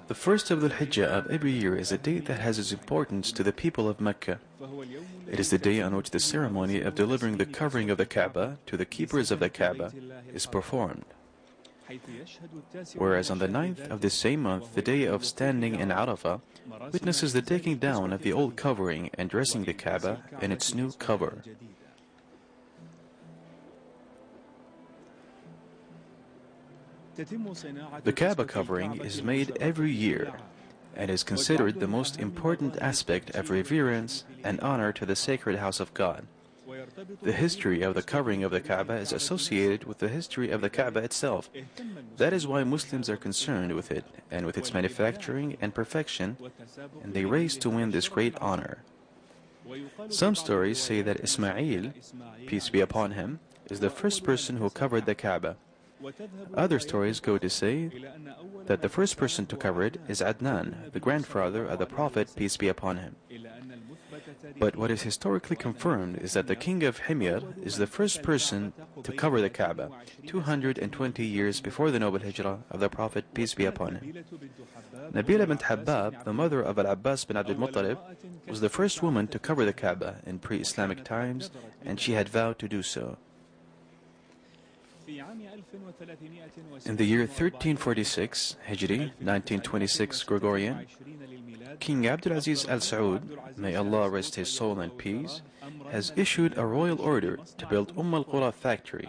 The first of the Hijjah of every year is a date that has its importance to the people of Mecca. It is the day on which the ceremony of delivering the covering of the Kaaba to the keepers of the Kaaba is performed. Whereas on the 9th of this same month, the day of standing in Arafah witnesses the taking down of the old covering and dressing the Kaaba in its new cover. The Kaaba covering is made every year and is considered the most important aspect of reverence and honor to the sacred house of God. The history of the covering of the Kaaba is associated with the history of the Kaaba itself. That is why Muslims are concerned with it and with its manufacturing and perfection, and they race to win this great honor. Some stories say that Ismail, peace be upon him, is the first person who covered the Kaaba. Other stories go to say that the first person to cover it is Adnan, the grandfather of the Prophet, peace be upon him. But what is historically confirmed is that the king of Himyar is the first person to cover the Kaaba, 220 years before the noble hijrah of the Prophet, peace be upon him. Nabila bint Habab, the mother of Al-Abbas bin Abdul Muttalib, was the first woman to cover the Kaaba in pre-Islamic times, and she had vowed to do so. In the year 1346 Hijri, 1926 Gregorian, King Abdulaziz Al Saud, may Allah rest his soul in peace, has issued a royal order to build Al-Qura factory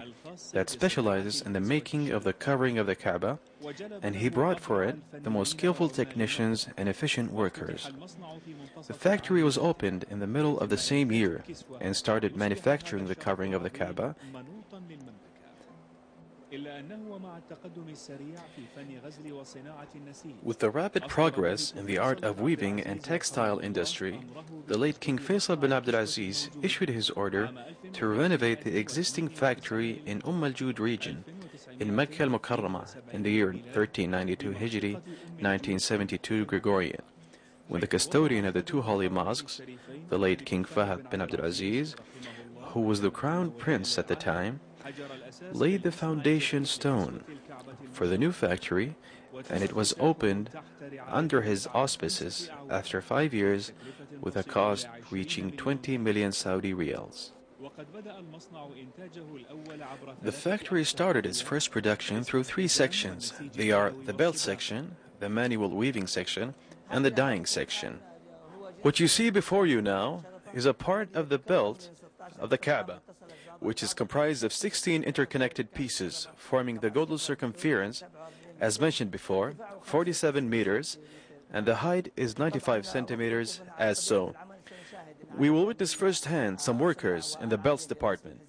that specializes in the making of the covering of the Kaaba, and he brought for it the most skillful technicians and efficient workers. The factory was opened in the middle of the same year and started manufacturing the covering of the Kaaba. With the rapid progress in the art of weaving and textile industry, the late King Faisal bin Abdulaziz issued his order to renovate the existing factory in Al-Jud region in Mecca al-Mukarramah in the year 1392 Hijri, 1972 Gregorian, when the custodian of the two holy mosques, the late King Fahd bin Abdulaziz, who was the crown prince at the time, laid the foundation stone for the new factory, and it was opened under his auspices after 5 years with a cost reaching 20 million Saudi riyals. The factory started its first production through 3 sections. They are the belt section, the manual weaving section, and the dyeing section. What you see before you now is a part of the belt of the Kaaba, which is comprised of 16 interconnected pieces forming the golden circumference, as mentioned before, 47 meters, and the height is 95 centimeters as so. We will witness firsthand some workers in the belts department.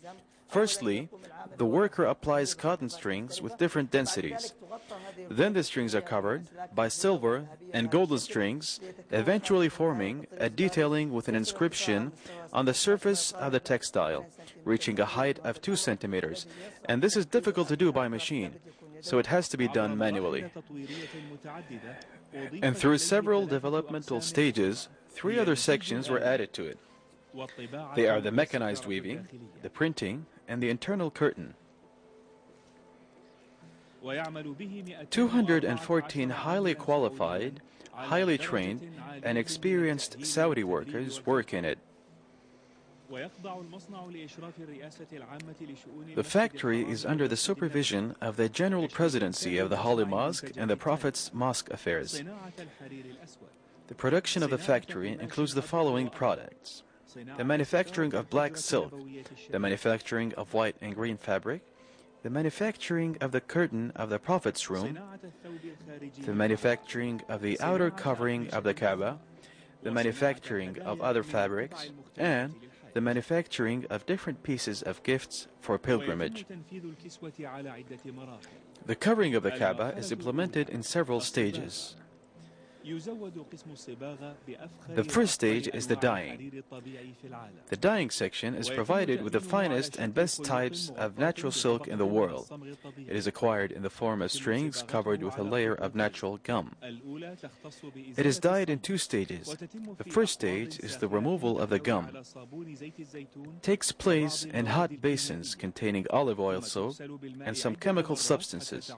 Firstly, the worker applies cotton strings with different densities. Then the strings are covered by silver and golden strings, eventually forming a detailing with an inscription on the surface of the textile, reaching a height of 2 centimeters. And this is difficult to do by machine, so it has to be done manually. And through several developmental stages, 3 other sections were added to it. They are the mechanized weaving, the printing, and the internal curtain. 214 highly qualified, highly trained, and experienced Saudi workers work in it. The factory is under the supervision of the General Presidency of the Holy Mosque and the Prophet's Mosque Affairs. The production of the factory includes the following products: the manufacturing of black silk, the manufacturing of white and green fabric, the manufacturing of the curtain of the Prophet's room, the manufacturing of the outer covering of the Kaaba, the manufacturing of other fabrics, and the manufacturing of different pieces of gifts for pilgrimage. The covering of the Kaaba is implemented in several stages. The first stage is the dyeing. The dyeing section is provided with the finest and best types of natural silk in the world. It is acquired in the form of strings covered with a layer of natural gum. It is dyed in two stages. The first stage is the removal of the gum. It takes place in hot basins containing olive oil soap and some chemical substances.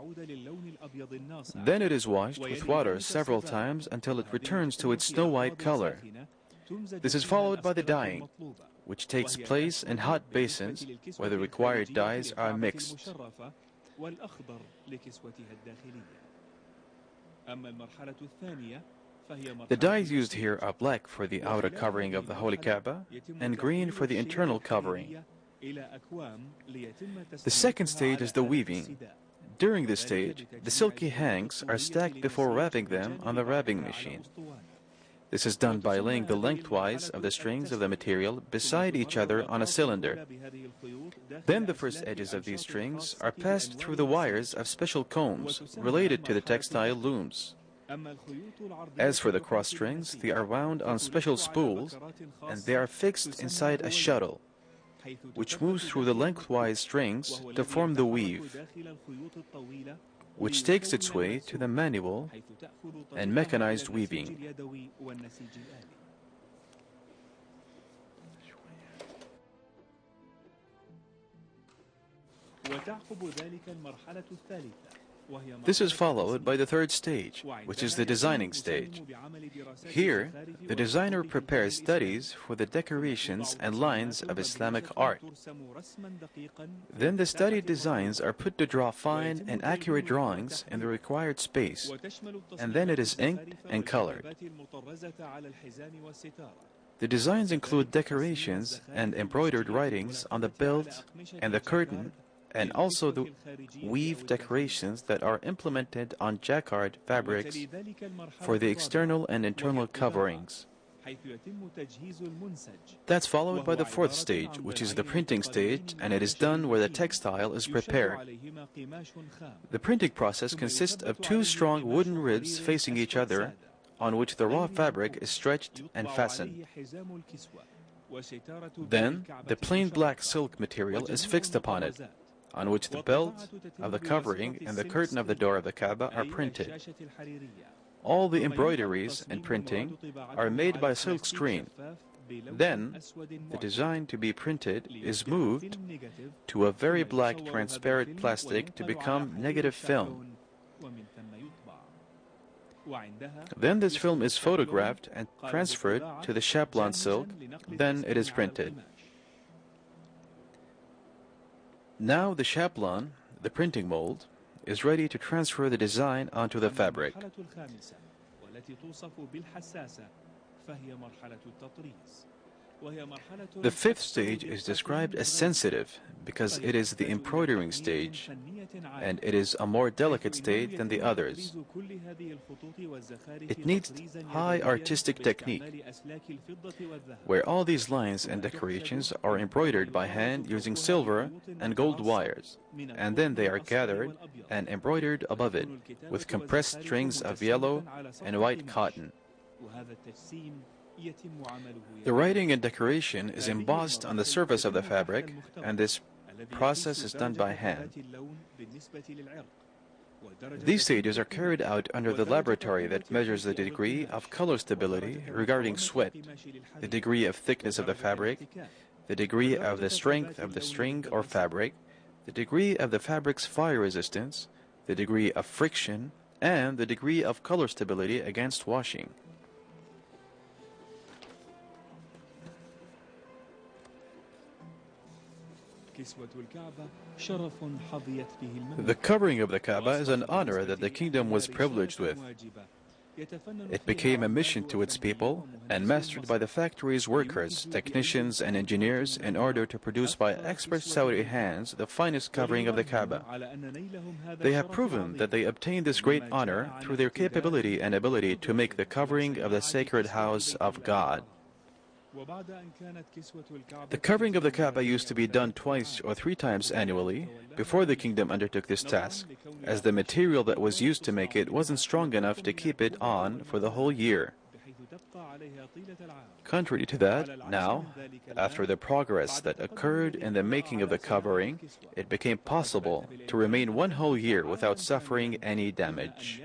Then it is washed with water several times until it returns to its snow-white color. This is followed by the dyeing, which takes place in hot basins where the required dyes are mixed. The dyes used here are black for the outer covering of the Holy Kaaba and green for the internal covering. The second stage is the weaving. During this stage, the silky hanks are stacked before wrapping them on the wrapping machine. This is done by laying the lengthwise of the strings of the material beside each other on a cylinder. Then the first edges of these strings are passed through the wires of special combs related to the textile looms. As for the cross strings, they are wound on special spools and they are fixed inside a shuttle, which moves through the lengthwise strings to form the weave, which takes its way to the manual and mechanized weaving. This is followed by the third stage, which is the designing stage. Here, the designer prepares studies for the decorations and lines of Islamic art. Then the studied designs are put to draw fine and accurate drawings in the required space, and then it is inked and colored. The designs include decorations and embroidered writings on the belt and the curtain, and also the weave decorations that are implemented on jacquard fabrics for the external and internal coverings. That's followed by the fourth stage, which is the printing stage, and it is done where the textile is prepared. The printing process consists of two strong wooden ribs facing each other, on which the raw fabric is stretched and fastened. Then, the plain black silk material is fixed upon it, on which the belt of the covering and the curtain of the door of the Kaaba are printed. All the embroideries and printing are made by silk screen. Then, the design to be printed is moved to a very black transparent plastic to become negative film. Then this film is photographed and transferred to the chaplon silk. Then it is printed. Now the chaplon, the printing mold, is ready to transfer the design onto the fabric. The fifth stage is described as sensitive because it is the embroidering stage, and it is a more delicate stage than the others. It needs high artistic technique, where all these lines and decorations are embroidered by hand using silver and gold wires, and then they are gathered and embroidered above it with compressed strings of yellow and white cotton. The writing and decoration is embossed on the surface of the fabric, and this process is done by hand. These stages are carried out under the laboratory that measures the degree of color stability regarding sweat, the degree of thickness of the fabric, the degree of the strength of the string or fabric, the degree of the fabric's fire resistance, the degree of friction, and the degree of color stability against washing. The covering of the Kaaba is an honor that the kingdom was privileged with. It became a mission to its people and mastered by the factory's workers, technicians, and engineers in order to produce by expert Saudi hands the finest covering of the Kaaba. They have proven that they obtained this great honor through their capability and ability to make the covering of the sacred house of God. The covering of the Kaaba used to be done twice or three times annually, before the kingdom undertook this task, as the material that was used to make it wasn't strong enough to keep it on for the whole year. Contrary to that, now, after the progress that occurred in the making of the covering, it became possible to remain one whole year without suffering any damage.